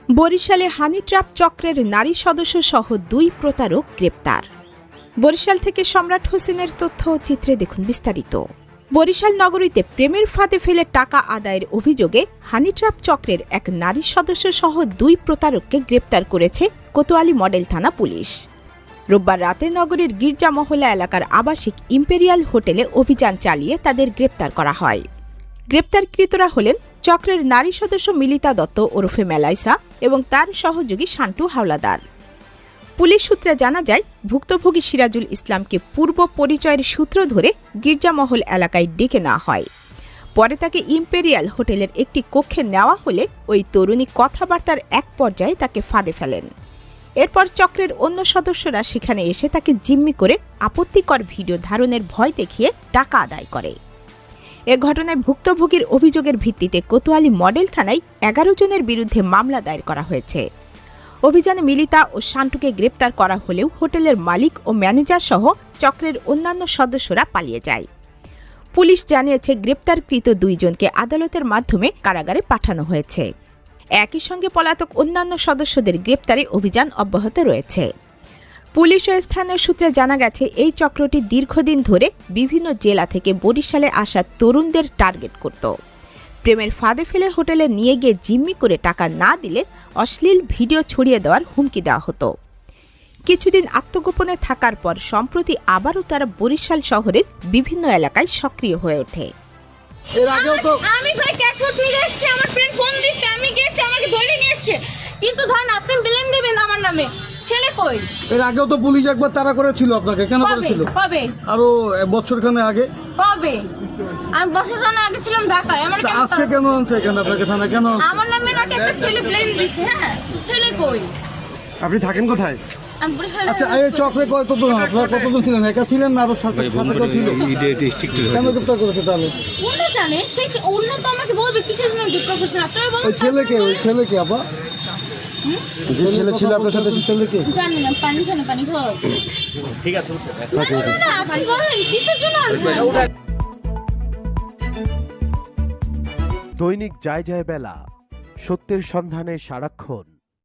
বরিশালে হানি ট্র্যাপ চক্রের নারী সদস্য সহ 2 প্রতারক গ্রেপ্তার। বরিশাল থেকে সম্রাট হোসেনের তথ্য ও চিত্রে দেখুন বিস্তারিত। বরিশাল নগরীতে প্রেমের ফাঁদে ফেলে টাকা আদায়ের অভিযোগে হানি ট্র্যাপ চক্রের এক নারী সদস্য সহ 2 প্রতারককে গ্রেপ্তার করেছে কোতোয়ালি মডেল থানা পুলিশ। রোববার রাতে নগরীর গির্জা মহল্লা এলাকার আবাসিক ইম্পেরিয়াল হোটেলে অভিযান চালিয়ে তাদের গ্রেপ্তার করা হয়। গ্রেপ্তারকৃতরা হলেন চক্রের নারী সদস্য মিলিতা দত্ত ওরফে মেলাইসা এবং তার সহযোগী শান্টু হাওলাদার। পুলিশ সূত্রে জানা যায়, ভুক্তভোগী সিরাজুল ইসলামকে পূর্ব পরিচয়ের সূত্র ধরে গির্জামহল এলাকায় ডেকে নেওয়া হয়। পরে তাকে ইম্পেরিয়াল হোটেলের একটি কক্ষে নেওয়া হলে ওই তরুণী কথাবার্তার এক পর্যায়ে তাকে ফাঁদে ফেলেন। এরপর চক্রের অন্য সদস্যরা সেখানে এসে তাকে জিম্মি করে আপত্তিকর ভিডিও ধারণের ভয় দেখিয়ে টাকা আদায় করে। এ ঘটনায় ভুক্তভোগীর অভিযোগের ভিত্তিতে কোতোয়ালি মডেল থানায় 11 জনের বিরুদ্ধে মামলা দায়ের করা হয়েছে। অভিযানে মিলিতা ও শান্টুকে গ্রেপ্তার করা হলেও হোটেলের মালিক ও ম্যানেজার সহ চক্রের অন্যান্য সদস্যরা পালিয়ে যায়। পুলিশ জানিয়েছে, গ্রেপ্তারকৃত 2 জনকে আদালতের মাধ্যমে কারাগারে পাঠানো হয়েছে। একই সঙ্গে পলাতক অন্যান্য সদস্যদের গ্রেপ্তারে অভিযান অব্যাহত রয়েছে। পুলিশ ও স্থানীয় সূত্রে জানা গেছে, এই চক্রটি দীর্ঘদিন ধরে বিভিন্ন জেলা থেকে বরিশালে আসা তরুণদের টার্গেট করত। প্রেমের ফাঁদে ফেলে হোটেলে নিয়ে গিয়ে জিম্মি করে টাকা না দিলে অশ্লীল ভিডিও ছড়িয়ে দেওয়ার হুমকি দেওয়া হতো। কিছুদিন আত্মগোপনে থাকার পর সম্প্রতি আবারও তারা বরিশাল শহরের বিভিন্ন এলাকায় সক্রিয় হয়ে ওঠে। আমি ভাই ক্যাশফোর ফিরে এসেছি, আমার ফ্রেন্ড ফোন দিচ্ছে, আমি গেছি, আমাকে ধরে নিয়ে এসেছে, কিন্তু ধরেন আপনি ব্লেম দিবেন আমার নামে। ছেলে কই? এর আগেও তো পুলিশ একবার তাড়া করেছিল আপনাকে, কেন করেছিল? কবে? আরো বছরখানে আগে। কবে? আমি বছরখানে আগে ছিলাম ঢাকায়। আমার কেন আজকে কেন আনছে এখানে আপনাকে থানা কেন? আমার নামে নাকি একটা ছেলে ব্লেম দিচ্ছে। হ্যাঁ, ছেলে কই? আপনি থাকেন কোথায়? আমি বরিশালে। আচ্ছা, এই চক্রে কতজন? আপনারা কতজন ছিলেন? একা ছিলেন না আরো সাথে কেউ ছিল? কেন গ্রেপ্তার করেছে তাহলে? অন্য জানে, সেই অন্য তো আমাকে বলবে কিসের জন্য গ্রেপ্তার করছেন আপনারা বলুন। ওই ছেলেকে আপা? যে ছেলে ছিল আপনার সাথে, ছেলেকে জানি না, পানি খাও। ঠিক আছে, না আপনি বলেন কিসের জন্য আনছেন? দৈনিক যায় যায় বেলা, সত্যের সন্ধানে সারাক্ষণ।